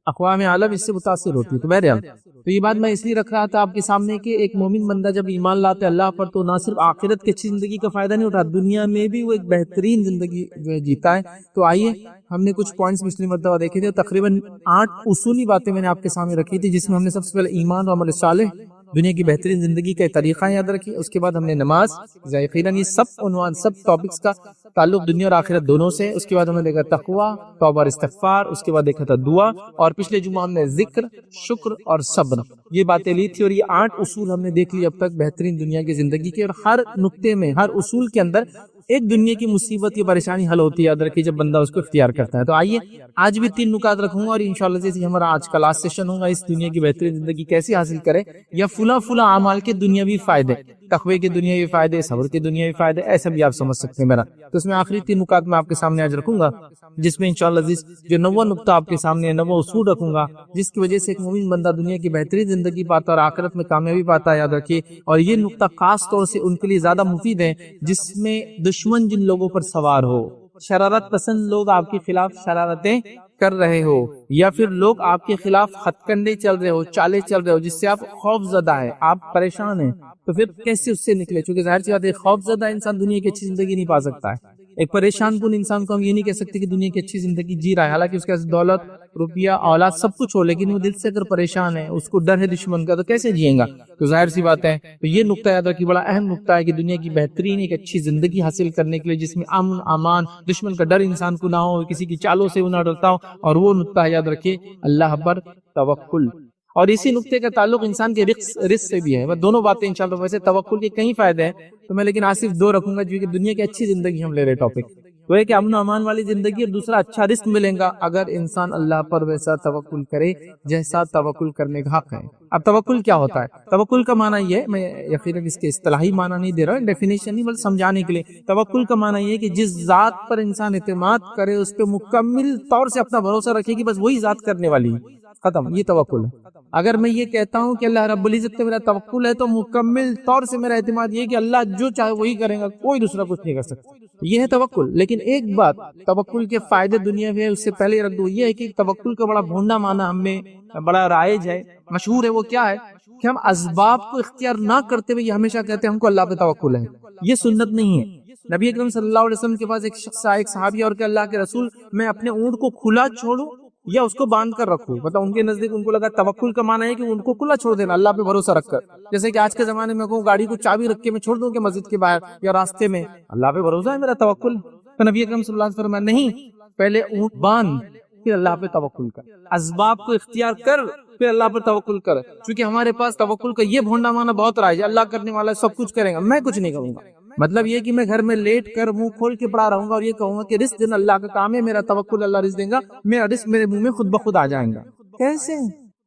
اقوام عالم اس سے متاثر ہوتی ہے۔ تو بہرحال تو یہ بات میں اس لیے رکھ رہا تھا آپ کے سامنے کہ ایک مومن بندہ جب ایمان لاتا ہے اللہ پر تو نہ صرف آخرت کی اچھی زندگی کا فائدہ نہیں اٹھاتا، دنیا میں بھی وہ ایک بہترین زندگی جو ہے جیتا ہے۔ تو آئیے ہم نے کچھ پوائنٹس پچھلی مرتبہ دیکھے تھے، تقریباً 8 اصولی باتیں میں نے آپ کے سامنے رکھی تھی، جس میں ہم نے سب سے پہلے ایمان و عمل صالح، دنیا کی بہترین زندگی کا طریقہ یاد رکھی، اس کے بعد ہم نے نماز، یقیناً یہ سب عنوان سب ٹاپکس کا تعلق دنیا اور آخرت دونوں سے، اس کے بعد ہم نے دیکھا تقوی، توبہ اور استغفار، اس کے بعد دیکھا تھا دعا، اور پچھلے جمعہ ہم نے ذکر، شکر اور صبر یہ باتیں لی تھی، اور یہ 8 اصول ہم نے دیکھ لی اب تک بہترین دنیا کی زندگی کے، اور ہر نقطے میں ہر اصول کے اندر ایک دنیا کی مصیبت یا پریشانی حل ہوتی ہے، یاد رکھیے جب بندہ اس کو اختیار کرتا ہے۔ تو آئیے آج بھی 3 نکات رکھوں گا، اور انشاءاللہ جیسے ہمارا آج کا لاسٹ سیشن ہوگا اس دنیا کی بہترین زندگی کیسے حاصل کرے، یا فلاں اعمال کے دنیاوی فائدے، تقوی کے دنیاوی فائدے، صبر کے دنیاوی فائدے، ایسا بھی آپ سمجھ سکتے ہیں میرا۔ تو اس میں آخری 3 نکات میں آپ کے سامنے آج رکھوں گا، جس میں انشاءاللہ جو 9واں نقطہ آپ کے سامنے 9واں اصول رکھوں گا، جس کی وجہ سے ایک مومن بندہ دنیا کی بہترین زندگی پاتا اور آخرت میں کامیابی پاتا ہے، یاد رکھیے۔ اور یہ نقطہ خاص طور سے ان کے لیے زیادہ مفید ہے جس میں دشمن جن لوگوں پر سوار ہو، شرارت پسند لوگ آپ کے خلاف شرارتیں کر رہے ہو، یا پھر لوگ آپ کے خلاف ہتھ کنڈے چل رہے ہو، چالے چل رہے ہو، جس سے آپ خوف زدہ ہیں، آپ پریشان ہیں، تو پھر کیسے اس سے نکلے؟ چونکہ ظاہر سی بات ہے خوف زدہ انسان دنیا کی اچھی زندگی نہیں پا سکتا ہے۔ ایک پریشان کن انسان کو ہم یہ نہیں کہہ سکتے کہ دنیا کی اچھی زندگی جی رہا ہے، حالانکہ اس کے پاس دولت، روپیہ، اولاد سب کچھ ہو، لیکن وہ دل سے اگر پریشان ہے، اس کو ڈر ہے دشمن کا، تو کیسے جیئیں گا؟ تو ظاہر سی بات ہے، تو یہ نقطہ یاد رکھیے، بڑا اہم نقطہ ہے کہ دنیا کی بہترین ایک اچھی زندگی حاصل کرنے کے لیے جس میں امن، امان، دشمن کا ڈر انسان کو نہ ہو، کسی کی چالوں سے وہ نہ ڈرتا ہو، اور وہ نقطہ یاد رکھیے اللہ پر توکل۔ اور اسی نقطے کا تعلق انسان کے رزق سے بھی ہے۔ میں دونوں باتیں انشاءاللہ، ویسے توکل کے کئی فائدے ہیں تو میں لیکن آج صرف 2 رکھوں گا، کیونکہ دنیا کی اچھی زندگی ہم لے رہے ٹاپک وہ ہے کہ امن و امان والی زندگی، اور دوسرا اچھا رزق ملے گا اگر انسان اللہ پر ویسا توکل کرے جیسا توکل کرنے کا حق ہے۔ اب توکل کیا ہوتا ہے؟ توکل کا معنی یہ ہے، میں یقیناً اس کے اصطلاحی معنی نہیں دے رہا ہوں، ڈیفینیشن نہیں بلکہ سمجھانے کے لیے۔ توکل کا معنی یہ ہے کہ جس ذات پر انسان اعتماد کرے، اس پہ مکمل طور سے اپنا بھروسہ رکھے کہ بس وہی ذات کرنے والی ہے، ختم، یہ توکل ہے۔ اگر میں یہ کہتا ہوں کہ اللہ رب العزت پہ میرا توکل ہے، تو مکمل طور سے میرا اعتماد یہ ہے کہ اللہ جو چاہے وہی کرے گا، کوئی دوسرا کچھ نہیں کر سکتا، یہ ہے توکل۔ لیکن ایک بات توکل کے فائدے دنیا میں ہے، اس سے پہلے رکھ دو، یہ ہے کہ توکل کا بڑا بھونڈا معنی ہم میں بڑا رائج ہے، مشہور ہے، وہ کیا ہے کہ ہم اسباب کو اختیار نہ کرتے ہوئے یہ ہمیشہ کہتے ہیں ہم کو اللہ پہ توکل ہے۔ یہ سنت نہیں ہے۔ نبی اکرم صلی اللہ علیہ وسلم کے پاس ایک شخص آیا، ایک صحابی، اور کہ اللہ کے رسول میں اپنے اونٹ کو کھلا چھوڑوں یا اس کو باندھ کر رکھوں؟ مطلب ان کے نزدیک ان کو لگا توکل کا معنی ہے کہ ان کو کھلا چھوڑ دینا اللہ پہ بھروسہ رکھ کر، جیسے کہ آج کے زمانے میں کہوں گاڑی کو چابی رکھ کے میں چھوڑ دوں کہ مسجد کے باہر یا راستے میں، اللہ پہ بھروسہ ہے میرا توکل؟ تو نبی اکرم صلی اللہ علیہ وسلم فرمایا نہیں، پہلے اونٹ باندھ پھر اللہ پہ توکل کر، اسباب کو اختیار کر پھر اللہ پر توکل کر۔ چونکہ ہمارے پاس توکل کا یہ بھونڈا معنی بہت رائج ہے، اللہ کرنے والا سب کچھ کرے گا، میں کچھ نہیں کروں گا۔ مطلب یہ کہ میں گھر میں لیٹ کر منہ کھول کے پڑا رہوں گا اور یہ کہوں گا کہ رزق دینا اللہ کا کام ہے، میرا توکل اللہ رزق دے گا، میرا رزق میرے منہ میں خود بخود آ جائیں گا۔ کیسے؟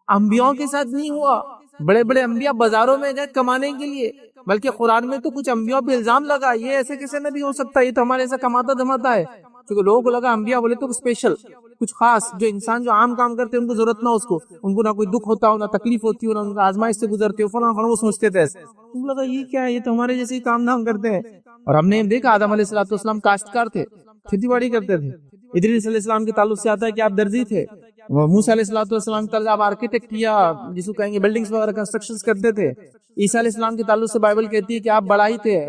انبیاء کے ساتھ نہیں ہوا۔ بڑے بڑے انبیاء بازاروں میں گئے کمانے کے لیے، بلکہ قرآن میں تو کچھ انبیاء پہ الزام لگا، یہ ایسے کیسے نبی ہو سکتا ہے، یہ تو ہمارے ایسا کماتا دھماتا ہے۔ کیونکہ لوگوں کو لگا انبیاء بولے تو اسپیشل، کچھ خاص، جو انسان جو عام کام کرتے ہیں ان کو ضرورت نہ اس کو، ان کو نہ کوئی دکھ ہوتا ہو، نہ تکلیف ہوتی ہو، نہ ان کا آزمائش سے گزرتے ہو، فلاں فلاں، وہ سوچتے تھے ایسے۔ ان کو لگا یہ کیا ہے، یہ تو ہمارے جیسے کام دھام کرتے ہیں۔ اور ہم نے دیکھا آدم علیہ السلام کاشتکار تھے، کھیتی باڑی کرتے تھے۔ ادریس علیہ السلام کے تعلق سے آتا ہے کہ آپ درزی تھے۔ موسیٰ علیہ السلام کے تعلق آپ آرکیٹیکٹ یا جس کو کہیں گے بلڈنگز وغیرہ کنسٹرکشنز کرتے تھے۔ عیسیٰ علیہ السلام کے تعلق سے بائبل کہتی ہے کہ آپ بڑائی تھے،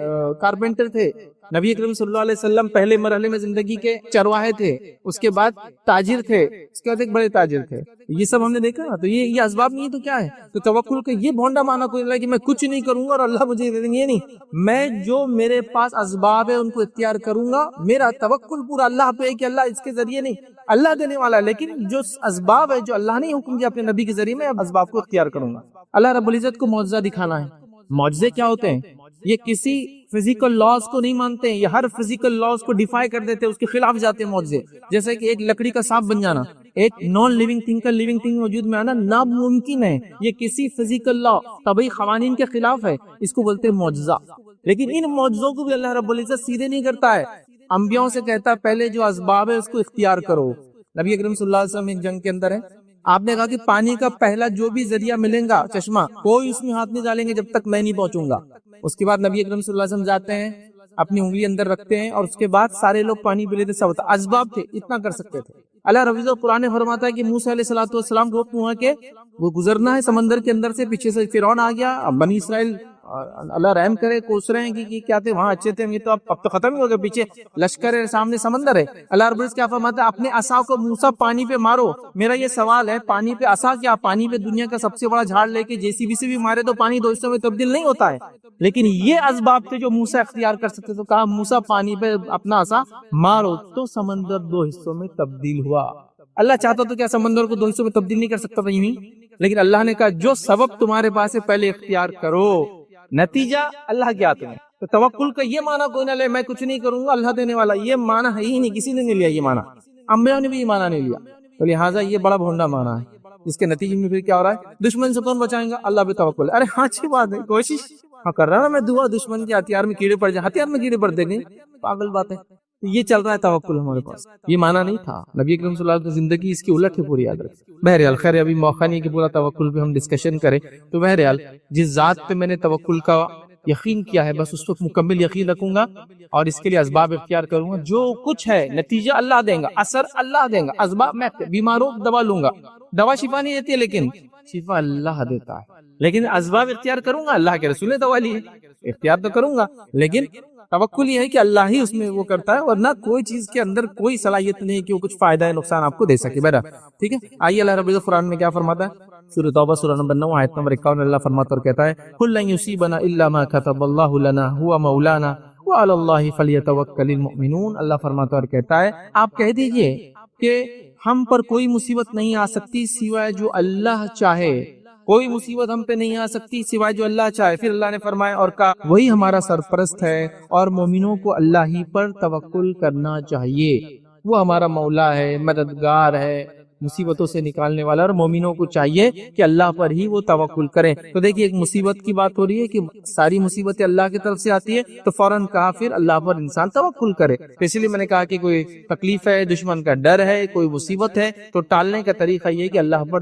کارپینٹر تھے۔ نبی اکرم صلی اللہ علیہ وسلم پہلے مرحلے میں زندگی کے چرواہے تھے، اس کے بعد تاجر تھے، اس کے بعد ایک بڑے تاجر تھے۔ یہ سب ہم نے دیکھا نا، تو یہ اسباب نہیں تو کیا ہے؟ تو توکل کا یہ بھونڈا معنی کوئی نہیں کہ میں کچھ نہیں کروں گا اور اللہ مجھے دے دیں گے، یہ نہیں، میں جو میرے پاس اسباب ہے ان کو اختیار کروں گا، میرا توکل پورا اللہ پہ ہے کہ اللہ اس کے ذریعے نہیں، اللہ دینے والا ہے، لیکن جو اسباب ہے جو اللہ نے حکم دیا اپنے نبی کے ذریعے میں اسباب کو اختیار کروں گا۔ اللہ رب العزت کو معجزہ دکھانا ہے۔ معجزے کیا ہوتے ہیں؟ یہ کسی فزیکل لاز کو نہیں مانتے ہیں، یہ ہر فزیکل لاز کو ڈیفائی کر دیتے ہیں، اس کے خلاف جاتے ہیں معجزے۔ جیسے کہ ایک لکڑی کا سانپ بن جانا، ایک نان لیونگ تھنگ کا لیونگ تھنگ موجود میں آنا ناممکن ہے، یہ کسی فزیکل لا طبعی قوانین کے خلاف ہے، اس کو بولتے ہیں معجزہ۔ لیکن ان معجزوں کو بھی اللہ رب العزت سیدھے نہیں کرتا ہے، انبیاءوں سے کہتا ہے پہلے جو اسباب ہے اس کو اختیار کرو۔ نبی اکرم صلی اللہ علیہ وسلم ایک جنگ کے اندر ہے، آپ نے کہا کہ پانی کا پہلا جو بھی ذریعہ ملے گا، چشمہ، کوئی اس میں ہاتھ نہیں ڈالیں گے جب تک میں نہیں پہنچوں گا۔ اس کے بعد نبی اکرم صلی اللہ علیہ وسلم جاتے ہیں، اپنی انگلی اندر رکھتے ہیں اور اس کے بعد سارے لوگ پانی پی لیتے، سب اسباب تھے، اتنا کر سکتے تھے۔ اللہ رب العزت قرآن فرماتا ہے کہ موسیٰ علیہ السلام کو حکم ہوا کہ وہ گزرنا ہے سمندر کے اندر سے، پیچھے سے فرعون آ گیا، اب بنی اسرائیل اللہ رحم کرے کوس رہے ہیں کہ کیا تھے وہاں اچھے تھے، یہ تو اب تو ختم ہی ہو گئے، پیچھے لشکر ہے، سامنے سمندر ہے۔ اللہ رب العزت کیا فرماتا ہے، اپنے عصا کو موسیٰ پانی پہ مارو۔ میرا یہ سوال ہے، پانی پہ عصا کیا، پانی پہ دنیا کا سب سے بڑا جھاڑ لے کے JCB سے بھی مارے تو پانی 2 حصوں میں تبدیل نہیں ہوتا ہے، لیکن یہ اسباب تھے جو موسیٰ اختیار کر سکتے، تو کہا موسیٰ پانی پہ اپنا عصا مارو تو سمندر 2 حصوں میں تبدیل ہوا۔ اللہ چاہتا تو کیا سمندر کو 2 حصوں میں تبدیل نہیں کر سکتا تھا؟ نہیں، لیکن اللہ نے کہا جو سبب تمہارے پاس ہے پہلے اختیار کرو، نتیجہ اللہ کے ہاتھ میں۔ تو توکل کا یہ معنی کوئی نہ لے میں کچھ نہیں کروں گا اللہ دینے والا، یہ معنی ہے ہی نہیں، کسی نے نہیں لیا یہ معنی، انبیاء نے بھی یہ معنی نہیں لیا، تو لہٰذا یہ بڑا بھونڈا معنی ہے۔ اس کے نتیجے میں پھر کیا ہو رہا ہے، دشمن سے کون بچائیں گا، اللہ پہ توکل۔ ارے ہاں اچھی بات ہے، کوشش کر رہا نا میں دعا، دشمن کے ہتھیار میں کیڑے پڑ جائیں، ہتھیار میں کیڑے پڑتے نہیں، پاگل بات ہے۔ یہ چل رہا ہے توکل ہمارے پاس، یہ معنی نہیں تھا نبی اکرم صلی اللہ علیہ وسلم کی زندگی اس کی الٹ ہے پوری، یاد رکھیں۔ بہرحال خیر ابھی موقع نہیں کہ پورا توکل پہ ہم ڈسکشن کریں، تو بہرحال جس ذات پہ میں نے توکل کا یقین کیا ہے بس اس پر مکمل یقین رکھوں گا اور اس کے لیے اسباب اختیار کروں گا، جو کچھ ہے نتیجہ اللہ دیں گا، اثر اللہ دیں گا، اسباب میں بیماروں دوا لوں گا، دوا شفا نہیں دیتی ہے لیکن شفا اللہ دیتا ہے، لیکن اسباب اختیار کروں گا، اللہ کے رسول نے دوا لی ہے، اختیار تو کروں گا، لیکن توکل یہ ہے کہ اللہ ہی اس میں وہ کرتا ہے، اور نہ کوئی چیز کے اندر کوئی صلاحیت نہیں کہ وہ کچھ فائدہ ہے نقصان آپ کو دے سکے۔ بہرحال ٹھیک ہے، آئیے اللہ رب العزت قرآن میں کیا فرماتا ہے، سورہ توبہ سورہ نمبر 9 آیت نمبر 51 اللہ فرماتا اور کہتا ہے قُل لَن يُصِيبَنَا إِلَّا مَا كَتَبَ اللَّهُ لَنَا هُوَ مَوْلَانَا وَعَلَى اللَّهِ فَلْيَتَوَكَّلِ الْمُؤْمِنُونَ۔ اللہ فرماتا اور کہتا ہے آپ کہہ دیجئے کہ ہم پر کوئی مصیبت نہیں آ سکتی سوائے جو اللہ چاہے، کوئی مصیبت ہم پہ نہیں آ سکتی سوائے جو اللہ چاہے۔ پھر اللہ نے فرمایا اور کہا وہی ہمارا سرپرست ہے اور مومنوں کو اللہ ہی پر توکل کرنا چاہیے، وہ ہمارا مولا ہے، مددگار ہے، مصیبتوں سے نکالنے والا، اور مومنوں کو چاہیے کہ اللہ پر ہی وہ توکل کریں۔ تو دیکھیے ایک مصیبت کی بات ہو رہی ہے کہ ساری مصیبتیں اللہ کی طرف سے آتی ہے، تو فوراً کہا پھر اللہ پر انسان توکل کرے۔ تو اسی لیے میں نے کہا کہ کوئی تکلیف ہے، دشمن کا ڈر ہے، کوئی مصیبت ہے، تو ٹالنے کا طریقہ یہ کہ اللہ پر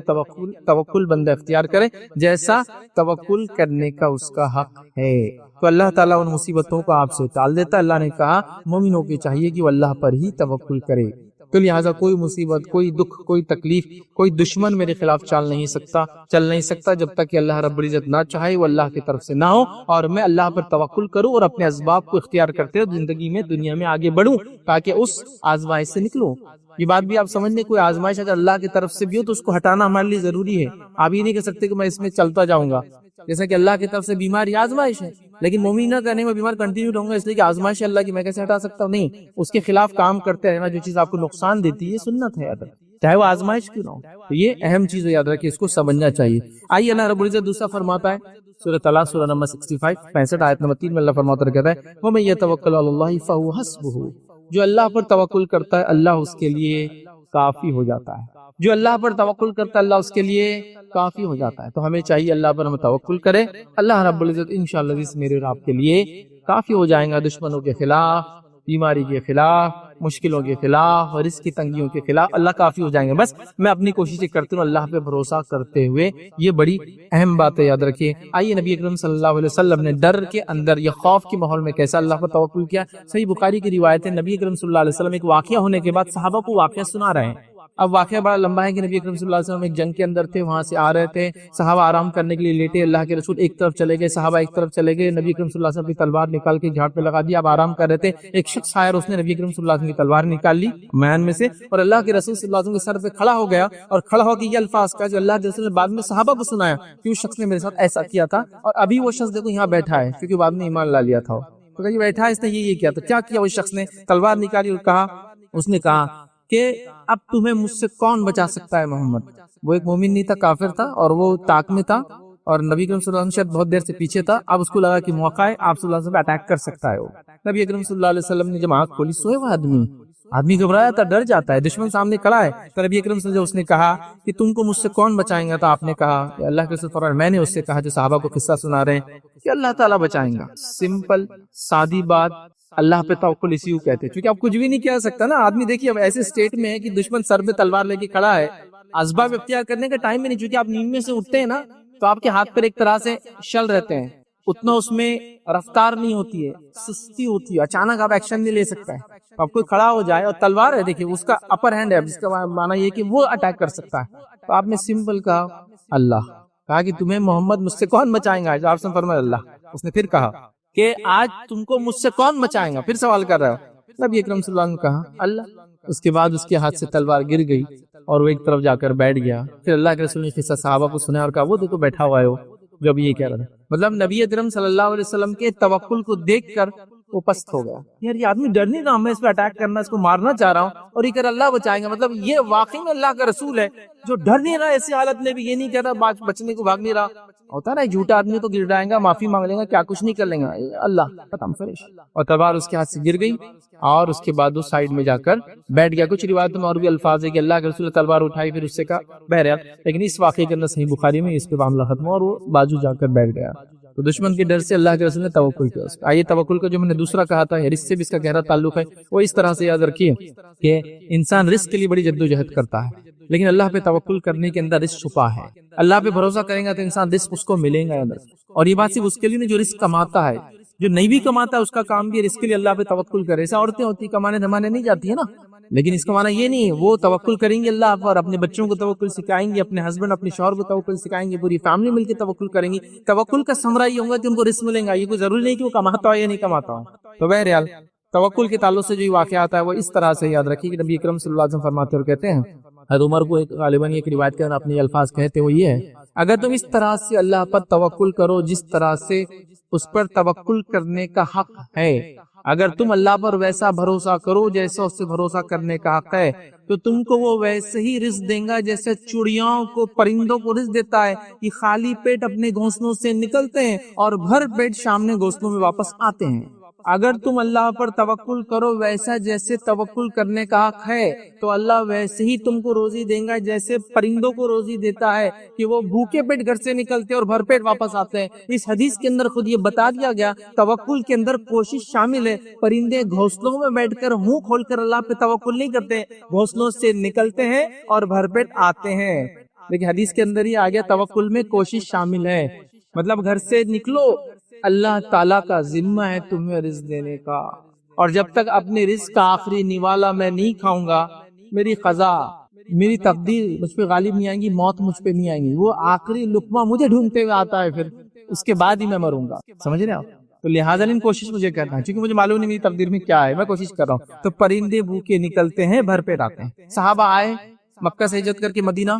توکل بندہ اختیار کرے جیسا توکل کرنے کا اس کا حق ہے، تو اللہ تعالیٰ ان مصیبتوں کو آپ سے ٹال دیتا۔ اللہ نے کہا مومنوں کی چاہیے کہ وہ اللہ پر ہی توکل کرے، تو لہٰذا کوئی مصیبت، کوئی دکھ، کوئی تکلیف، کوئی دشمن میرے خلاف چل نہیں سکتا جب تک کہ اللہ رب العزت نہ چاہے، وہ اللہ کی طرف سے نہ ہو، اور میں اللہ پر توکل کروں اور اپنے اسباب کو اختیار کرتے ہوئے زندگی میں دنیا میں آگے بڑھوں تاکہ اس آزمائش سے نکلوں۔ یہ بات بھی آپ سمجھ لیں، کوئی آزمائش اگر اللہ کی طرف سے بھی ہو تو اس کو ہٹانا ہمارے لیے ضروری ہے۔ آپ یہ نہیں کہہ سکتے کہ میں اس میں چلتا جاؤں گا، جیسا کہ اللہ کی طرف سے بیماری آزمائش ہے، لیکن مومن نہ کہنے میں بیمار کنٹینیو رہوں گا اس لیے کہ آزمائش ہے اللہ کی، میں کیسے ہٹا سکتا ہوں؟ نہیں، اس کے خلاف کام کرتے رہنا، جو چیز آپ کو نقصان دیتی ہے سنت ہے، یاد رکھیں، چاہے وہ آزمائش کیوں نہ ہو۔ تو یہ اہم چیز ہے، یاد رکھیں، اس کو سمجھنا چاہیے۔ آئیے اللہ رب العزت دوسرا فرماتا ہے سورہ طلاق سورہ نمبر 65 آیت نمبر 3 میں اللہ فرماتا ہے کہتا ہے وَمَن يَتَوَكَّلْ عَلَى اللَّهِ فَهُوَ حَسْبُهُ، جو اللہ پر توکل کرتا ہے اللہ اس کے لیے کافی ہو جاتا ہے، جو اللہ پر توکل کرتا ہے اللہ اس کے لیے کافی ہو جاتا ہے۔ تو ہمیں چاہیے اللہ پر ہم توکل کریں، اللہ رب العزت انشاءاللہ اس میرے اور آپ کے لیے کافی ہو جائیں گا، دشمنوں کے خلاف، بیماری کے خلاف، مشکلوں کے خلاف، رزق کی تنگیوں کے خلاف اللہ کافی ہو جائیں گے۔ بس میں اپنی کوششیں کرتی ہوں اللہ پہ بھروسہ کرتے ہوئے، یہ بڑی اہم بات ہے، یاد رکھیے۔ آئیے نبی اکرم صلی اللہ علیہ وسلم نے ڈر کے اندر یا خوف کے ماحول میں کیسا اللہ پر توکل کیا۔ صحیح بخاری کی روایت ہے، نبی اکرم صلی اللہ علیہ وسلم ایک واقعہ ہونے کے بعد صحابہ کو واقعہ سنا رہے ہیں۔ اب واقعہ بڑا لمبا ہے کہ نبی اکرم صلی اللہ علیہ وسلم ایک جنگ کے اندر تھے، وہاں سے آ رہے تھے، صحابہ آرام کرنے کے لیے لیٹے، اللہ کے رسول ایک طرف چلے گئے، صحابہ ایک طرف چلے گئے، نبی اکرم صلی اللہ علیہ وسلم کی تلوار نکال کے جھاڑ پہ لگا دی، اب آرام کر رہے تھے، ایک شخص آیا اور اس نے نبی اکرم صلی اللہ علیہ وسلم کی تلوار نکال لی میان میں سے، اور اللہ کے رسول صلی اللہ علیہ وسلم کے سر پہ کھڑا ہو گیا، اور کھڑا ہو کے یہ الفاظ کہا جو اللہ کے رسول نے بعد میں صحابہ کو سنایا کہ اس شخص نے میرے ساتھ ایسا کیا تھا، اور ابھی وہ شخص دیکھو یہاں بیٹھا ہے کیونکہ بعد میں ایمان لا لیا تھا، تو کہ بیٹھا ہے اس نے یہ کیا تھا، کیا کیا اس شخص نے، تلوار نکالی اور کہا، اس نے کہا کہ اب تمہیں مجھ سے کون بچا سکتا ہے محمد۔ وہ ایک مومن نہیں تھا، کافر تھا، اور وہ طاق میں تھا، اور نبی اکرم صلی اللہ علیہ وسلم شاید بہت دیر سے پیچھے تھا، اب اس کو لگا کہ موقع ہے، آپ صلی اللہ علیہ وسلم پہ اٹیک کر سکتا ہے وہ۔ نبی اکرم صلی اللہ علیہ وسلم نے جب آنکھ کھولی، سوئے وہ آدمی گھبرایا تھا، ڈر جاتا ہے، دشمن سامنے کھڑا ہے، تو نبی اکرم صلی اللہ علیہ وسلم اس نے کہا کہ تم کو مجھ سے کون بچائیں گا، تو آپ نے کہا کہ اللہ کے رسول فرمایا، میں نے اس سے کہا جو صحابہ کو قصہ سنا رہے ہیں کہ اللہ تعالیٰ بچائیں گا۔ سمپل سادی بات، اللہ پہ توکل اسی کو کہتے ہیں، چونکہ آپ کچھ بھی نہیں کہہ سکتا نا، آدمی دیکھیے اب ایسے اسٹیٹ میں ہے کہ دشمن سر پہ تلوار لے کے کھڑا ہے، اسباب اختیار کرنے کا ٹائم میں نہیں، چونکہ آپ نیند میں سے اٹھتے ہیں نا تو آپ کے ہاتھ پر ایک طرح سے شل رہتے ہیں، اتنا اس میں رفتار نہیں ہوتی ہے، سستی ہوتی ہے، اچانک آپ ایکشن نہیں لے سکتا ہے، اب کوئی کھڑا ہو جائے اور تلوار ہے، دیکھیے اس کا اپر ہینڈ ہے، جس کا معنی یہ کہ وہ اٹیک کر سکتا ہے، تو آپ نے سمپل کہا اللہ، کہا کہ تمہیں محمد مجھ سے کون بچائیں گا؟ آپ نے فرمایا اللہ۔ اس نے پھر کہا کہ آج تم کو مجھ سے کون بچائیں گا؟ پھر سوال کر رہا ہو۔ نبی اکرم صلی اللہ علیہ وسلم نے کہا اللہ۔ اس کے بعد اس کے ہاتھ سے تلوار گر گئی اور وہ ایک طرف جا کر بیٹھ گیا۔ پھر اللہ کے رسول نے قصہ صحابہ کو سنا اور کہا وہ دیکھو بیٹھا ہوا ہے وہ جو ابھی یہ کہہ رہا تھا۔ مطلب نبی اکرم صلی اللہ علیہ وسلم کے توکل کو دیکھ کر وہ پست ہو گیا، یار یہ آدمی ڈر نہیں رہا، میں اس پہ اٹیک کرنا، اس کو مارنا چاہ رہا ہوں اور یہ کہہ رہا اللہ بچائیں گا۔ مطلب یہ واقعی میں اللہ کا رسول ہے جو ڈر نہیں رہا ایسی حالت میں بھی، یہ نہیں کہہ رہا بچنے کو بھاگ نہیں رہا۔ ہوتا نا جھوٹا آدمی تو گر جائے گا، معافی مانگ لے گا، کیا کچھ نہیں کر لیں گا، اللہ ختم فریش۔ اور تلوار اس کے ہاتھ سے گر گئی اور اس کے بعد وہ سائیڈ میں جا کر بیٹھ گیا۔ کچھ روایتوں میں اور بھی الفاظ ہے کہ اللہ کے رسول نے تلوار اٹھائی، پھر اس سے کہا بہرحال، لیکن اس واقعے کے اندر صحیح بخاری میں اس پہ معاملہ ختم ہوا اور وہ بازو جا کر بیٹھ گیا۔ تو دشمن کے ڈر سے اللہ کے رسول نے توکل کیا اس کا۔ آئیے توکل کا جو میں نے دوسرا کہا تھا، رزق سے بھی اس کا گہرا تعلق ہے، وہ اس طرح سے یاد رکھیے کہ انسان رزق کے لیے بڑی جدوجہد کرتا ہے، لیکن اللہ پہ توکل کرنے کے اندر رزق چھپا ہے۔ اللہ پہ بھروسہ کریں گا تو انسان رزق اس کو ملے گا اندر۔ اور یہ بات صرف اس کے لیے نہیں جو رزق کماتا ہے، جو نہیں بھی کماتا ہے اس کا کام بھی رزق کے لیے اللہ پہ توکل کرے۔ ایسا عورتیں ہوتی کمانے دھمانے نہیں جاتی ہے نا، لیکن اس کا معنی یہ نہیں ہے وہ توکل کریں گے اللہ پر، اپنے بچوں کو توکل سکھائیں گے، اپنے ہسبینڈ اپنے شوہر کو توکل سکھائیں گے، پوری فیملی مل کے توکل کریں گی۔ توکل کا ثمرہ یہ ہوگا کہ ان کو رزق ملے گا، یہ کوئی ضروری نہیں کہ وہ کماتا ہو یا نہیں کماتا ہو۔ تو بہرحال توکل کے تعلق سے جو واقعات ہے وہ اس طرح سے یاد رکھیے کہ نبی اکرم صلی اللہ علیہ وسلم فرماتے اور کہتے ہیں، حضرت عمر کو غالباً ایک روایت کے اندر اپنے یہ الفاظ کہتے وہ یہ ہے، اگر تم اس طرح سے اللہ پر توکل کرو جس طرح سے اس پر توکل کرنے کا حق ہے، اگر تم اللہ پر ویسا بھروسہ کرو جیسا اس سے بھروسہ کرنے کا حق ہے، تو تم کو وہ ویسے ہی رزق دیں گا جیسے چڑیاؤں کو پرندوں کو رزق دیتا ہے، یہ خالی پیٹ اپنے گھونسلوں سے نکلتے ہیں اور بھر پیٹ سامنے گھونسلوں میں واپس آتے ہیں۔ اگر تم اللہ پر توکل کرو ویسا جیسے توکل کرنے کا حق ہے تو اللہ ویسے ہی تم کو روزی دیں گا جیسے پرندوں کو روزی دیتا ہے کہ وہ بھوکے پیٹ گھر سے نکلتے اور بھر پیٹ واپس آتے ہیں۔ اس حدیث کے اندر خود یہ بتا دیا گیا توکل کے اندر کوشش شامل ہے۔ پرندے گھونسلوں میں بیٹھ کر منہ کھول کر اللہ پہ توکل نہیں کرتے، گھونسلوں سے نکلتے ہیں اور بھر پیٹ آتے ہیں۔ لیکن حدیث کے اندر یہ آ گیا توکل میں کوشش شامل ہے، مطلب گھر سے نکلو، اللہ تعالیٰ کا ذمہ ہے تمہیں رزق دینے کا، اور جب تک اپنے رزق کا آخری نوالا میں نہیں کھاؤں گا، میری قضا میری تقدیر مجھ پہ غالب نہیں آئیں گی، موت مجھ پہ نہیں آئیں گی، وہ آخری لقمہ مجھے ڈھونڈتے ہوئے آتا ہے، پھر اس کے بعد ہی میں مروں گا۔ سمجھ رہے آپ؟ تو لہٰذا کوشش مجھے کرنا ہے، کیونکہ مجھے معلوم نہیں میری تقدیر میں کیا ہے، میں کوشش کر رہا ہوں۔ تو پرندے بھوکے نکلتے ہیں، بھر پیٹ آتے ہیں۔ صحابہ آئے مکہ سے ہجرت کر کے مدینہ،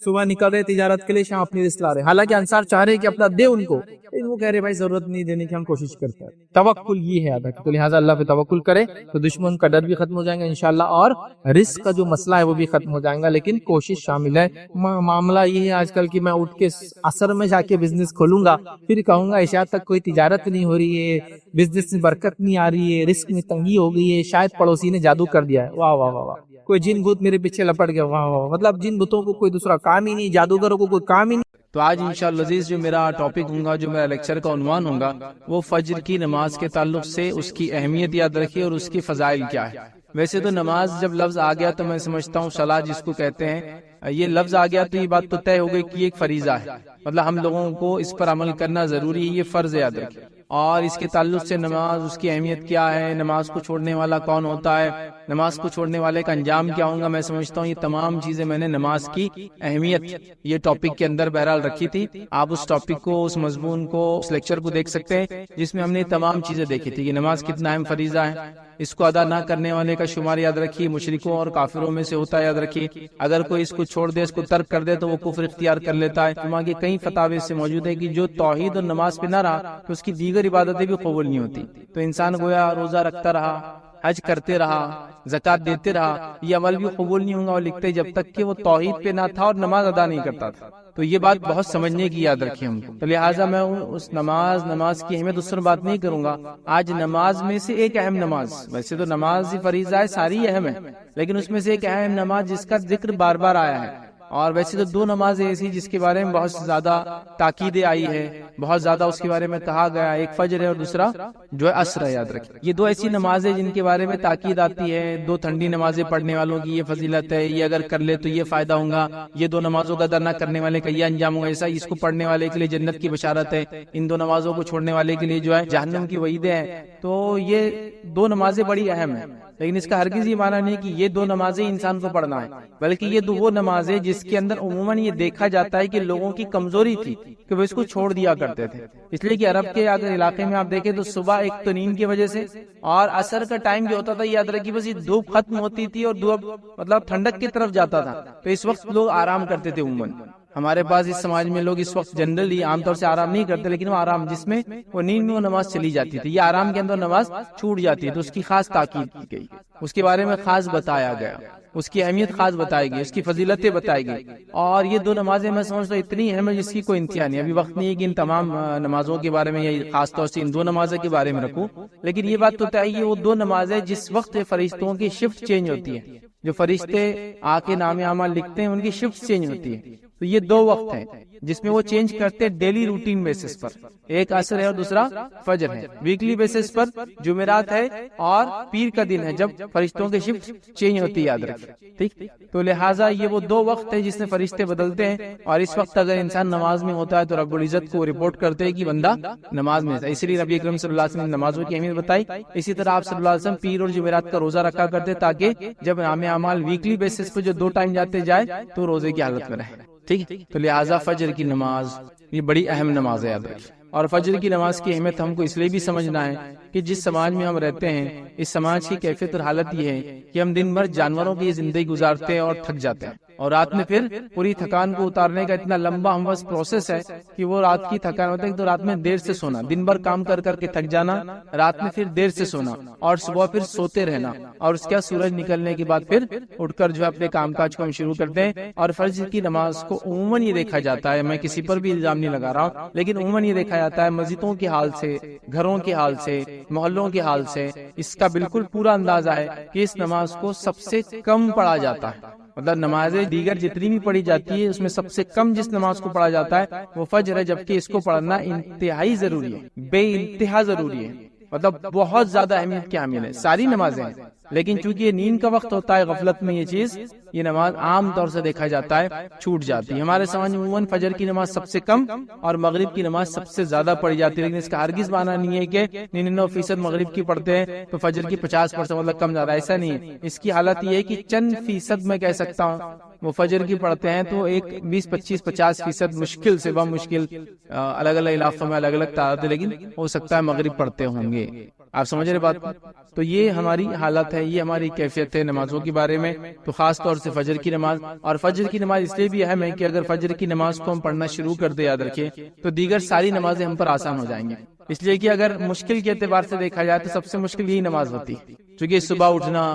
صبح نکل رہے تجارت کے لیے، شام اپنی رزق لا رہے، حالانکہ انصار چاہ رہے کہ اپنا دے ان کو، لیکن وہ کہہ رہے بھائی ضرورت نہیں دینے کی، ہم کوشش کرتے ہیں۔ توکل یہ ہے ادا، تو لہٰذا اللہ پہ توکل کرے تو دشمن کا ڈر بھی ختم ہو جائے گا انشاءاللہ، اور رزق کا جو مسئلہ ہے وہ بھی ختم ہو جائے گا، لیکن کوشش شامل ہے۔ معاملہ یہ ہے آج کل کہ میں اٹھ کے عصر میں جا کے بزنس کھولوں گا، پھر کہوں گا عشاء تک کوئی تجارت نہیں ہو رہی ہے، بزنس میں برکت نہیں آ رہی ہے، رزق میں تنگی ہو گئی ہے، شاید پڑوسی نے جادو کر دیا ہے، واہ واہ واہ واہ، کوئی جن بھوت میرے پیچھے لپٹ گیا، واہ واہ، مطلب جن بھوتوں کو کوئی دوسرا کام ہی نہیں، جادوگروں کو کوئی کام ہی نہیں۔ تو آج انشاءاللہ عزیز جو میرا ٹاپک ہوگا، جو میرا لیکچر کا عنوان ہوگا، وہ فجر کی نماز کے تعلق سے اس کی اہمیت یاد رکھیے اور اس کی فضائل کیا ہے۔ ویسے تو نماز جب لفظ آ گیا تو میں سمجھتا ہوں صلاۃ جس کو کہتے ہیں، یہ لفظ آ گیا تو یہ بات تو طے ہو گئی کہ یہ ایک فریضہ ہے، مطلب ہم لوگوں کو اس پر عمل کرنا ضروری ہے، یہ فرض یاد رکھیے۔ اور اس کے تعلق سے نماز، اس کی اہمیت کیا ہے، نماز کو چھوڑنے والا کون ہوتا ہے، نماز کو چھوڑنے والے کا انجام کیا ہوگا، میں سمجھتا ہوں یہ تمام چیزیں میں نے نماز کی اہمیت یہ ٹاپک کے اندر بہرحال رکھی تھی۔ آپ اس ٹاپک کو، اس مضمون کو، اس لیکچر کو دیکھ سکتے ہیں جس میں ہم نے تمام چیزیں دیکھی تھی کہ نماز کتنا اہم فریضہ ہے، اس کو ادا نہ کرنے والے کا شمار یاد رکھیے مشرکوں اور کافروں میں سے ہوتا ہے، یاد رکھیے اگر کوئی اس کو چھوڑ دے، اس کو ترک کر دے تو وہ کفر اختیار کر لیتا ہے۔ علماء کے کئی فتاوی سے موجود ہے کہ جو توحید اور نماز پہ نہ رہا تو اس کی دیگر عبادتیں بھی قبول نہیں ہوتی۔ تو انسان گویا روزہ رکھتا رہا، حج کرتے رہا، زکات دیتے رہا، یہ عمل بھی قبول نہیں ہوگا، اور لکھتے جب تک کہ وہ توحید پہ نہ تھا اور نماز ادا نہیں کرتا تھا۔ تو یہ بات بہت سمجھنے کی یاد رکھیں ہم کو۔ تو لہٰذا میں اس نماز کی اہمیت اس پر بات نہیں کروں گا۔ آج نماز میں سے ایک اہم نماز، ویسے تو نماز ہی فریضہ ہے، ساری اہم ہے، لیکن اس میں سے ایک اہم نماز جس کا ذکر بار بار آیا ہے، اور ویسے تو دو نمازیں ایسی جس کے بارے میں بہت زیادہ تاکیدیں آئی ہے، بہت زیادہ اس کے بارے میں کہا گیا، ایک فجر ہے اور دوسرا جو ہے عصر ہے، یاد رکھیں۔ یہ دو ایسی نمازیں جن کے بارے میں تاکید آتی ہے، دو ٹھنڈی نمازیں پڑھنے والوں کی یہ فضیلت ہے، یہ اگر کر لے تو یہ فائدہ ہوگا، یہ دو نمازوں کا ادا نہ کرنے والے کا یہ انجام ہوگا، ایسا اس کو پڑھنے والے کے لیے جنت کی بشارت ہے، ان دو نمازوں کو چھوڑنے والے کے لیے جو ہے جہنم کی وعیدیں ہیں۔ تو یہ دو نمازیں بڑی اہم ہیں، لیکن اس کا ہرگز یہ معنی نہیں کہ یہ دو نمازیں انسان کو پڑھنا ہے، بلکہ یہ وہ نمازیں جس کے اندر عموماً یہ دیکھا جاتا ہے کہ لوگوں کی کمزوری تھی کہ وہ اس کو چھوڑ دیا کرتے تھے. اس لیے کہ عرب کے اگر علاقے میں آپ دیکھیں تو صبح ایک تو نیند کی وجہ سے، اور عصر کا ٹائم جو ہوتا تھا یاد رکھیے بس یہ دھوپ ختم ہوتی تھی اور دھوپ مطلب ٹھنڈک کی طرف جاتا تھا، تو اس وقت لوگ آرام کرتے تھے. عموماً ہمارے پاس اس سماج میں لوگ اس وقت جنرلی عام طور سے آرام نہیں کرتے، لیکن وہ آرام جس میں وہ نیند میں وہ نماز چلی جاتی تھی، یہ آرام کے اندر نماز چھوٹ جاتی ہے، تو اس کی خاص تاکید کی گئی، اس کے بارے میں خاص بتایا گیا، اس کی اہمیت خاص بتائی گئی، اس کی فضیلتیں بتائی گئی. اور یہ دو نمازیں میں سمجھتا ہوں اتنی اہم ہے جس کی کوئی انتہا نہیں. ابھی وقت نہیں ہے کہ ان تمام نمازوں کے بارے میں یا خاص طور سے ان دو نمازوں کے بارے میں رکھوں، لیکن یہ بات تو طے ہے وہ دو نمازیں جس وقت فرشتوں کی شفٹ چینج ہوتی ہے، جو فرشتے آ کے نام اعمال لکھتے ہیں ان کی شفٹ چینج ہوتی ہے، تو یہ دو وقت ہیں جس میں وہ چینج کرتے ہیں ڈیلی روٹین بیسس پر. ایک عصر ہے اور دوسرا فجر ہے. ویکلی بیسس پر جمعرات ہے اور پیر کا دن ہے جب فرشتوں کی شفٹ چینج ہوتی ہے، یاد رکھیں. ٹھیک، تو لہٰذا یہ وہ دو وقت ہے جس میں فرشتے بدلتے ہیں، اور اس وقت اگر انسان نماز میں ہوتا ہے تو رب العزت کو رپورٹ کرتے ہیں کہ بندہ نماز میں ہے. اسی لیے نبی اکرم صلی اللہ علیہ وسلم نے نمازوں کی اہمیت بتائی. اسی طرح آپ صلی اللہ علیہ وسلم پیر اور جمعرات کا روزہ رکھا کرتے تاکہ جب نام اعمال ویکلی بیسس پہ جو دو ٹائم جاتے جائے تو روزے کی حالت میں رہے. ٹھیک ہے، تو لہٰذا فجر کی نماز یہ بڑی اہم نماز ہے، یاد رکھیں. اور فجر کی نماز کی اہمیت ہم کو اس لیے بھی سمجھنا ہے کہ جس سماج میں ہم رہتے ہیں اس سماج کی کیفیت اور حالت یہ ہے کہ ہم دن بھر جانوروں کی زندگی گزارتے ہیں اور تھک جاتے ہیں، اور رات میں پھر پوری تھکان کو اتارنے کا اتنا لمبا ہم بس پروسیس ہے کہ وہ رات کی تھکان ہوتا ہے تو رات میں دیر سے سونا، دن بھر کام کر کر کے تھک جانا، رات میں پھر دیر سے سونا اور صبح پھر سوتے رہنا، اور اس کے سورج نکلنے کے بعد پھر اٹھ کر جو اپنے کام کاج کو ہم شروع کرتے ہیں. اور فجر کی نماز کو عموماً یہ دیکھا جاتا ہے، میں کسی پر بھی الزام نہیں لگا رہا ہوں، لیکن عموماً یہ دیکھا جاتا ہے مسجدوں کے حال سے، گھروں کے حال سے، محلوں کے حال سے اس کا بالکل پورا اندازہ ہے کہ اس نماز کو سب سے کم پڑھا جاتا ہے. مطلب نمازیں دیگر جتنی بھی پڑھی جاتی ہے اس میں سب سے کم جس نماز کو پڑھا جاتا ہے وہ فجر ہے، جبکہ اس کو پڑھنا انتہائی ضروری ہے، بے انتہا ضروری ہے، مطلب بہت زیادہ اہمیت کی حامل ہے. ساری نمازیں ہیں لیکن چونکہ یہ نیند کا وقت ہوتا ہے، غفلت میں یہ چیز، یہ نماز عام طور سے دیکھا جاتا ہے چھوٹ جاتی ہے. ہمارے سماج میں عموماً فجر کی نماز سب سے کم اور مغرب کی نماز سب سے زیادہ پڑھی جاتی ہے، لیکن اس کا ہرگز معنی نہیں ہے کہ 99% مغرب کی پڑھتے ہیں تو فجر کی 50% مطلب کم زیادہ، ایسا نہیں ہے. اس کی حالت یہ ہے کہ چند فیصد میں کہہ سکتا ہوں وہ فجر کی پڑھتے ہیں تو ایک 20-25-50% مشکل سے بہت مشکل، الگ الگ علاقوں میں الگ الگ تعداد ہے، لیکن ہو سکتا ہے مغرب پڑھتے ہوں گے. آپ سمجھ رہے بات؟ تو یہ ہماری حالت ہے، یہ ہماری کیفیت ہے نمازوں کے بارے میں. تو خاص طور سے فجر کی نماز، اور فجر کی نماز اس لیے بھی اہم ہے کہ اگر فجر کی نماز کو ہم پڑھنا شروع کر دیں، یاد رکھیں، تو دیگر ساری نمازیں ہم پر آسان ہو جائیں گی. اس لیے کہ اگر مشکل کے اعتبار سے دیکھا جائے تو سب سے مشکل یہی نماز ہوتی ہے، کیونکہ صبح اٹھنا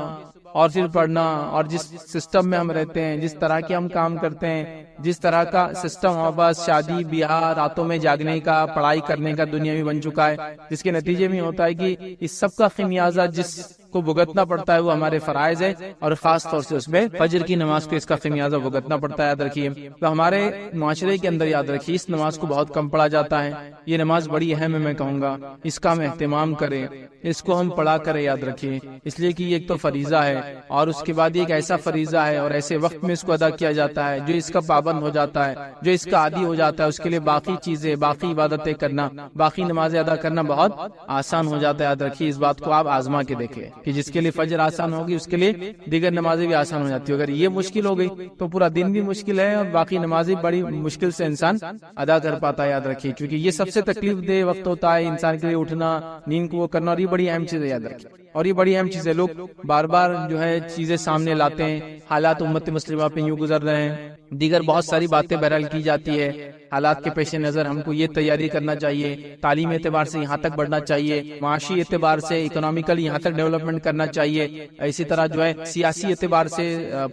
اور پھر پڑھنا، اور جس سسٹم میں ہم رہتے ہیں، جس طرح کے ہم کام کرتے ہیں، جس طرح کا سسٹم ہمارے پاس شادی بیاہ، راتوں میں جاگنے کا، پڑھائی کرنے کا دنیا میں بن چکا ہے، جس کے نتیجے میں ہوتا ہے کہ اس سب کا خمیازہ جس کو بھگتنا پڑتا ہے وہ ہمارے فرائض ہے، اور خاص طور سے اس میں فجر کی نماز کو اس کا خمیازہ بھگتنا پڑتا ہے. یاد رکھیے، تو ہمارے معاشرے کے اندر یاد رکھیے اس نماز کو بہت کم پڑھا جاتا ہے. یہ نماز بڑی اہم ہے، میں کہوں گا اس کا ہم اہتمام کریں، اس کو ہم پڑھا کریں، یاد رکھیے، اس لیے کہ یہ ایک تو فریضہ ہے، اور اس کے بعد یہ ایک ایسا فریضہ ہے اور ایسے وقت میں اس کو ادا کیا جاتا ہے، جو اس کا پابند ہو جاتا ہے، جو اس کا عادی ہو جاتا ہے، اس کے لیے باقی چیزیں، باقی عبادتیں کرنا، باقی نمازیں ادا کرنا بہت آسان ہو جاتا ہے. یاد رکھیے اس بات کو آپ آزما کے دیکھیں کہ جس کے لیے فجر آسان ہوگی اس کے لیے دیگر نمازیں بھی آسان ہو جاتی ہے. اگر یہ مشکل ہو گئی تو پورا دن بھی مشکل ہے اور باقی نمازیں بڑی مشکل سے انسان ادا کر پاتا ہے. یاد رکھیے، کیونکہ یہ سب سے تکلیف دہ وقت ہوتا ہے انسان کے لیے، اٹھنا، نیند کو وہ کرنا، اور یہ بڑی اہم چیز ہے. یاد رکھیے، اور یہ بڑی اہم چیز ہے. لوگ بار بار جو ہے چیزیں سامنے لاتے ہیں، حالات امت مسلمہ پہ یوں گزر رہے ہیں، دیگر بہت ساری باتیں بہرحال کی جاتی ہے. حالات کے پیش نظر ہم کو یہ تیاری کرنا چاہیے، تعلیم اعتبار سے یہاں تک بڑھنا چاہیے، معاشی اعتبار سے اکنامیکلی یہاں تک ڈیولپمنٹ کرنا چاہیے، اسی طرح جو ہے سیاسی اعتبار سے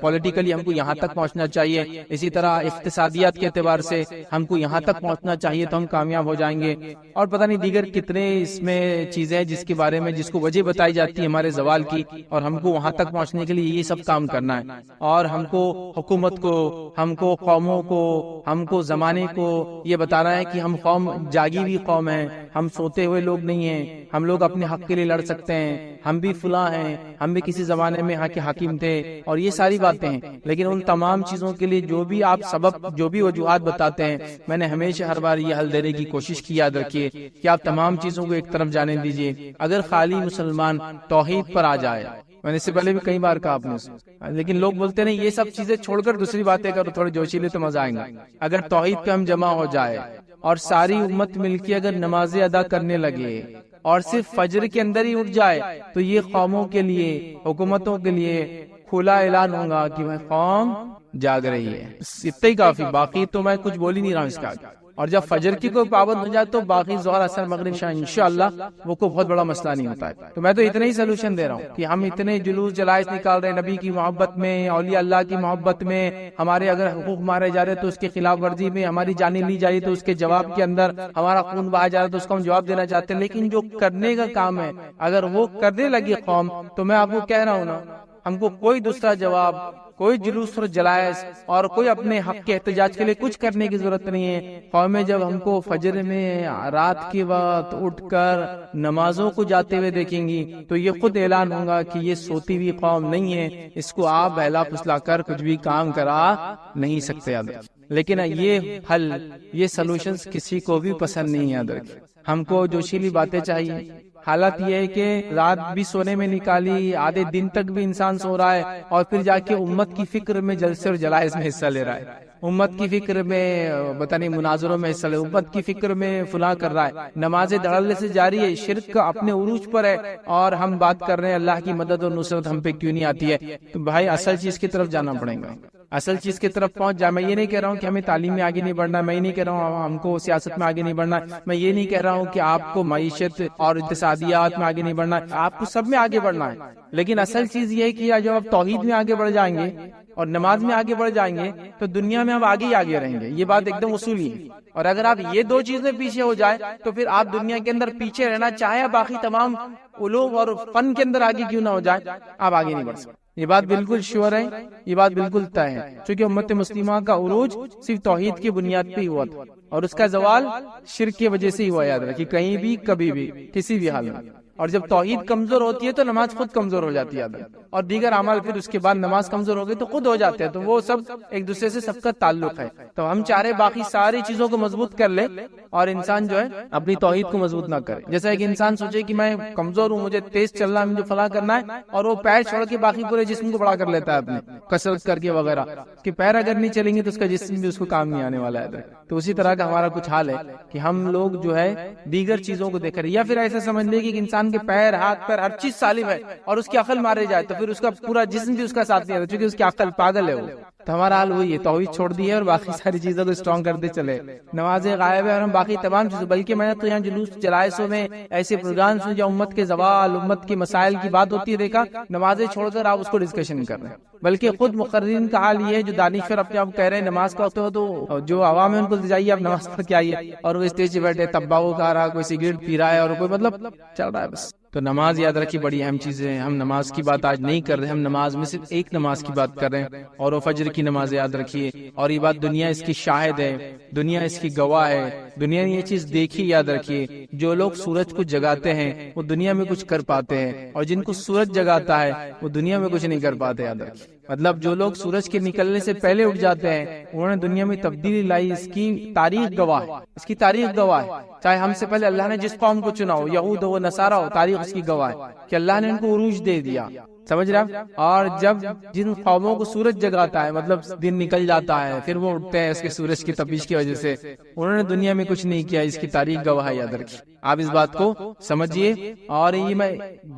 پولیٹیکلی ہم کو یہاں تک پہنچنا چاہیے، اسی طرح اقتصادیات کے اعتبار سے ہم کو یہاں تک پہنچنا چاہیے تو ہم کامیاب ہو جائیں گے. اور پتہ نہیں دیگر کتنے اس میں چیزیں ہیں جس کے بارے میں جس کو وجہ بتائی جاتی ہے ہمارے زوال کی، اور ہم کو وہاں تک پہنچنے کے لیے یہ سب کام کرنا ہے. اور ہم کو حکومت کو، ہم کو قوموں کو، ہم کو زمانے کو یہ بتانا ہے کہ ہم قوم جاگی ہوئی قوم ہیں، ہم سوتے ہوئے لوگ نہیں ہیں، ہم لوگ اپنے حق کے لیے لڑ سکتے ہیں، ہم بھی فلاں ہیں، ہم بھی کسی زمانے میں یہاں کے حاکم تھے، اور یہ ساری باتیں ہیں. لیکن ان تمام چیزوں کے لیے جو بھی آپ سبب، جو بھی وجوہات بتاتے ہیں، میں نے ہمیشہ ہر بار یہ حل دینے کی کوشش کی. یاد رکھیے کہ آپ تمام چیزوں کو ایک طرف جانے دیجیے. اگر خالی مسلمان توحید پر آ جائے، میں نے اس سے پہلے بھی کئی بار کہا آپ نے، لیکن لوگ بولتے نہیں یہ سب چیزیں چھوڑ کر دوسری باتیں کرو، تھوڑے جوشیلے تو مزہ آئیں گا۔ اگر توحید پہ ہم جمع ہو جائے اور ساری امت مل کے اگر نمازیں ادا کرنے لگے اور صرف فجر کے اندر ہی اٹھ جائے تو یہ قوموں کے لیے، حکومتوں کے لیے کھلا اعلان ہوگا کہ بھائی قوم جاگ رہی ہے، اتنا ہی کافی، باقی تو میں کچھ بول ہی نہیں رہا ہوں اس کا۔ اور جب فجر کی کوئی پابند ہو جائے تو باقی ظہر اثر مغرب عشاء انشاءاللہ وہ کوئی بہت بڑا مسئلہ نہیں ہوتا ہے۔ تو میں تو اتنا ہی سلوشن دے رہا ہوں کہ ہم اتنے جلوس جلائس نکال رہے ہیں نبی کی محبت میں، اولیاء اللہ کی محبت میں، ہمارے اگر حقوق مارے جا رہے تو اس کی خلاف ورزی میں، ہماری جانیں لی جا رہی تو اس کے جواب کے اندر ہمارا خون بہایا جا رہا ہے تو اس کو ہم جواب دینا چاہتے ہیں، لیکن جو کرنے کا کام ہے اگر وہ کرنے لگی قوم تو میں آپ کو کہہ رہا ہوں نا، ہم کو کوئی دوسرا جواب، کوئی جلوس اور جلائس اور کوئی اپنے حق کے احتجاج کے لیے کچھ کرنے کی ضرورت نہیں ہے۔ قومیں جب ہم کو فجر میں رات کے وقت اٹھ کر نمازوں کو جاتے ہوئے دیکھیں گی تو یہ خود اعلان ہوگا کہ یہ سوتی ہوئی قوم نہیں ہے، اس کو آپ بہلا پھسلا کر کچھ بھی کام کرا نہیں سکتے۔ یاد رکھیں، لیکن یہ حل، یہ سلوشنز کسی کو بھی پسند نہیں ہے۔ یاد رکھیں، ہم کو جوشیلی باتیں چاہیے۔ حالت یہ ہے کہ رات بھی سونے میں نکالی، آدھے دن تک بھی انسان سو رہا ہے اور پھر جا کے امت کی فکر میں جلسے اور جلائس میں حصہ لے رہا ہے، امت کی فکر میں پتہ نہیں مناظروں میں حصہ لے، امت کی فکر میں فلاں کر رہا ہے، نمازیں دھڑلے سے جاری ہے، شرک کا اپنے عروج پر ہے، اور ہم بات کر رہے ہیں اللہ کی مدد اور نصرت ہم پہ کیوں نہیں آتی ہے۔ تو بھائی اصل چیز کی طرف جانا پڑے گا، اصل چیز کی طرف پہنچ جائے۔ میں یہ نہیں کہہ رہا ہوں کہ ہمیں تعلیم میں آگے نہیں بڑھنا، میں یہ نہیں کہہ رہا ہوں ہم کو سیاست میں آگے نہیں بڑھنا، میں یہ نہیں کہہ رہا ہوں کہ آپ کو معیشت اور اقتصادیات میں آگے نہیں بڑھنا، آپ کو سب میں آگے بڑھنا ہے، لیکن اصل چیز یہ ہے کہ جب آپ توحید میں آگے بڑھ جائیں گے اور نماز میں آگے بڑھ جائیں گے تو دنیا میں ہم آگے ہی آگے رہیں گے، یہ بات ایک دم اصولی ہے۔ اور اگر آپ یہ دو چیزیں پیچھے ہو جائے تو پھر آپ دنیا کے اندر پیچھے رہنا چاہے باقی تمام علوم اور فن کے اندر آگے کیوں نہ ہو جائے، آپ آگے نہیں بڑھ سکتے۔ یہ بات بالکل شیور ہے، یہ بات بالکل طے ہے، چونکہ امت مسلمہ کا عروج صرف توحید کی بنیاد پہ ہوا تھا اور اس کا زوال شرک کی وجہ سے ہی ہوا۔ یاد رکھیے، کہیں بھی کبھی بھی کسی بھی حال میں، اور جب توحید کمزور ہوتی ہے تو نماز خود کمزور ہو جاتی ہے، اور دیگر اعمال پھر اس کے بعد نماز کمزور ہو گئی تو خود ہو جاتے ہیں، تو وہ سب ایک دوسرے سے سب کا تعلق ہے۔ تو ہم چاہ رہے باقی ساری چیزوں کو مضبوط کر لے اور انسان جو ہے اپنی توحید کو مضبوط نہ کرے۔ جیسا ایک انسان سوچے کہ میں کمزور ہوں، مجھے تیز چلنا ہے، مجھے فلاں کرنا ہے، اور وہ پیر چھوڑ کے باقی پورے جسم کو بڑا کر لیتا ہے اپنے کسرت کر کے وغیرہ، کہ پیر اگر نہیں چلیں گے تو اس کا جسم بھی اس کو کام نہیں آنے والا ہے۔ تو اسی طرح کا ہمارا کچھ حال ہے کہ ہم لوگ جو ہے دیگر چیزوں کو دیکھ رہے ہیں، یا پھر ایسا سمجھ لے کہ ایک انسان کے پیر، ہاتھ، پیر ہر چیز سالم ہے اور اس کی عقل مارے جائے تو پھر اس کا پورا جسم بھی اس کا ساتھ نہیں آتا، کیونکہ اس کی عقل پاگل ہے وہ۔ تو ہمارا حال وہی ہے، توحید چھوڑ دی ہے اور باقی ساری چیزوں کو اسٹرانگ کرتے چلے، نمازیں غائب ہے اور ہم باقی تمام چیزوں، بلکہ میں نے تو یہاں جلوس جلائسوں میں ایسے پروگرامز میں جو امت کے زوال، امت کے مسائل کی بات ہوتی ہے دیکھا، نمازیں چھوڑ کر آپ اس کو ڈسکشن کر رہے ہیں۔ بلکہ خود مقررین کا حال یہ ہے، جو دانشور اپنے آپ کہہ رہے ہیں نماز کا وقت ہو تو جو عوام ہے ان کو جائیے آپ نماز پڑھ کے آئیے، اور وہ اسٹیج پہ بیٹھے تمباکو کھا رہا، کوئی سگریٹ پی رہا ہے، اور کوئی مطلب چل رہا ہے بس۔ تو نماز یاد رکھیے بڑی اہم چیز ہے، ہم نماز کی بات آج نہیں کر رہے، ہم نماز میں صرف ایک نماز کی بات کر رہے ہیں، اور وہ فجر کی نماز یاد رکھیے۔ اور یہ بات دنیا اس کی شاہد ہے، دنیا اس کی گواہ ہے، دنیا نے یہ چیز دیکھی۔ یاد رکھیے، جو لوگ سورج کو جگاتے ہیں وہ دنیا میں کچھ کر پاتے ہیں، اور جن کو سورج جگاتا ہے وہ دنیا میں کچھ نہیں کر پاتے۔ یاد رکھیے، مطلب جو لوگ سورج کے نکلنے سے پہلے اٹھ جاتے ہیں انہوں نے دنیا میں تبدیلی لائی، اس کی تاریخ گواہ ہے، اس کی تاریخ گواہ ہے۔ چاہے ہم سے پہلے اللہ نے جس قوم کو چنا ہو، یہود ہو نصارہ ہو، تاریخ اس کی گواہ ہے کہ اللہ نے ان کو عروج دے دیا، سمجھ رہا۔ اور جب جن قوموں کو سورج جگاتا ہے، مطلب دن نکل جاتا ہے پھر وہ اٹھتے ہیں اس کے سورج کی تپش کی وجہ سے، انہوں نے دنیا میں کچھ نہیں کیا، اس کی تاریخ گواہ ہے۔ یاد رکھیے، آپ اس بات کو سمجھیے، اور یہ میں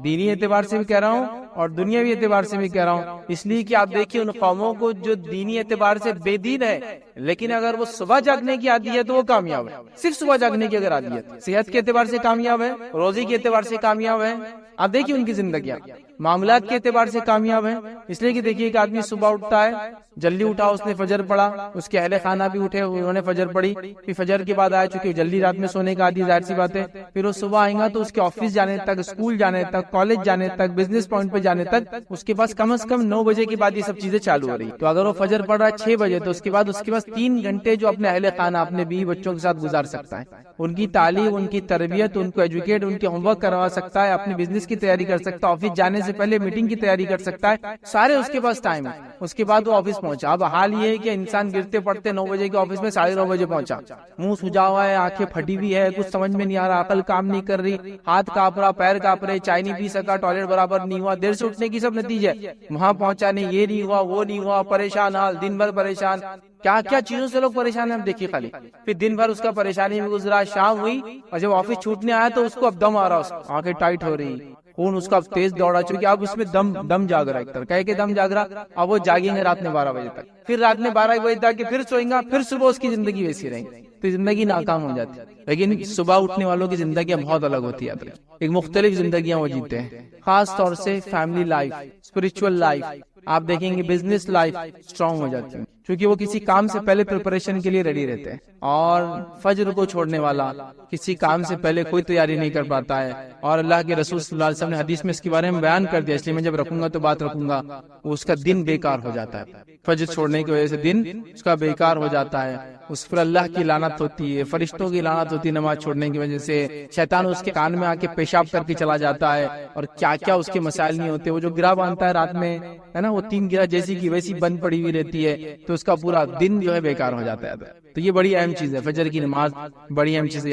دینی اعتبار سے بھی کہہ رہا ہوں اور دنیاوی اعتبار سے بھی کہہ رہا ہوں، اس لیے کہ آپ دیکھیے ان قوموں کو جو دینی اعتبار سے بے دین ہے لیکن اگر وہ صبح جاگنے کی عادی ہے تو وہ کامیاب ہے، صرف صبح جاگنے کی اگر عادی ہے، صحت کے اعتبار سے کامیاب ہے، روزی کے اعتبار سے کامیاب ہے، آپ دیکھیے ان کی زندگیاں معاملات کے اعتبار سے کامیاب ہیں، اس لیے کہ دیکھیے ایک آدمی صبح اٹھتا ہے، جلدی اٹھا، اس نے فجر پڑھا، اس کے اہل خانہ بھی اٹھے، انہوں نے فجر پڑھی، پھر فجر کے بعد آیا، چونکہ جلدی رات میں سونے کا عادی، ظاہر سی بات ہے، پھر وہ صبح آئیں گا تو اس کے آفس جانے تک، اسکول جانے تک، کالج جانے تک، بزنس پوائنٹ پہ جانے تک اس کے پاس کم از کم 9 بجے کے بعد یہ سب چیزیں چالو ہو رہی. تو اگر وہ فجر پڑھ رہا ہے 6 بجے تو اس کے بعد 3 گھنٹے جو اپنے اہل خانہ اپنے بیوی بچوں کے ساتھ گزار سکتا ہے, ان کی تعلیم, ان کی تربیت, ان کو ایجوکیٹ, ان کے ہوم ورک کروا سکتا ہے, اپنے بزنس کی تیاری کر سکتا ہے, آفس جانے سے پہلے میٹنگ کی تیاری کر سکتا ہے, سارے اس کے پاس ٹائم ہے. اس کے بعد وہ آفس پہنچا. اب حال یہ ہے کہ انسان گرتے پڑتے 9 بجے کے آفس میں 9:30 بجے پہنچا, منہ سجا ہوا ہے, آنکھیں پھٹی ہوئی ہے, کچھ سمجھ میں نہیں آ رہا, عقل کام نہیں کر رہی, ہاتھ کانپ رہا, پیر کانپ رہے, چائے نہیں پی سکا, ٹوائلٹ برابر نہیں ہوا, دیر سے اٹھنے کی سب نتیجے. وہاں پہنچا نہیں, یہ نہیں ہوا, وہ نہیں ہوا, پریشان حال, دن بھر پریشان, کیا کیا چیزوں سے لوگ پریشان ہیں ہم دیکھیے خالی. پھر دن بھر اس کا پریشانی میں گزرا, شام ہوئی اور جب آفس چھوٹنے آیا تو اس کو اب دم آ رہا, اس آنکھیں ٹائٹ ہو رہی, خون اس کا تیز دوڑا, چونکہ اب اس میں دم جاگ رہا, ایک طرح کہہ کے دم جاگ رہا. اب وہ جاگیں گے رات میں 12 بجے تک, پھر رات میں 12 بجے تک کہ پھر سوئیں گا, پھر صبح اس کی زندگی ویسی رہے گی, تو زندگی ناکام ہو جاتی ہے. لیکن صبح اٹھنے والوں کی زندگیاں بہت الگ ہوتی ہے, ایک مختلف زندگیاں وہ جیتے ہیں. خاص طور سے فیملی لائف, اسپرچل لائف, آپ دیکھیں گے بزنس لائف اسٹرانگ ہو جاتی ہے, کیونکہ وہ کسی کام سے پہلے پریپریشن کے لیے ریڈی رہتے ہیں. اور فجر کو چھوڑنے والا کسی کام سے پہلے کوئی تیاری نہیں کر پاتا ہے. اور اللہ کے رسول صلی اللہ علیہ وسلم نے حدیث میں اس کے بارے میں بیان کر دیا, اس لیے میں جب رکھوں گا تو بات رکھوں گا, اس کا دن بیکار ہو جاتا ہے. فجر چھوڑنے کی وجہ سے دن اس کا بیکار ہو جاتا ہے, اس پر اللہ کی لعنت ہوتی ہے, فرشتوں کی لعنت ہوتی ہے نماز چھوڑنے کی وجہ سے. شیطان اس کے کان میں آ کے پیشاب کر کے چلا جاتا ہے, اور کیا کیا اس کے مسائل نہیں ہوتے. وہ جو گرہ باندھتا ہے رات میں ہے نا, وہ 3 گرہ جیسی کی ویسی بند پڑی ہوئی رہتی ہے, تو اس کا پورا دن جو ہے بیکار ہو جاتا ہے. تو یہ بڑی اہم چیز ہے, فجر کی نماز بڑی اہم چیز ہے.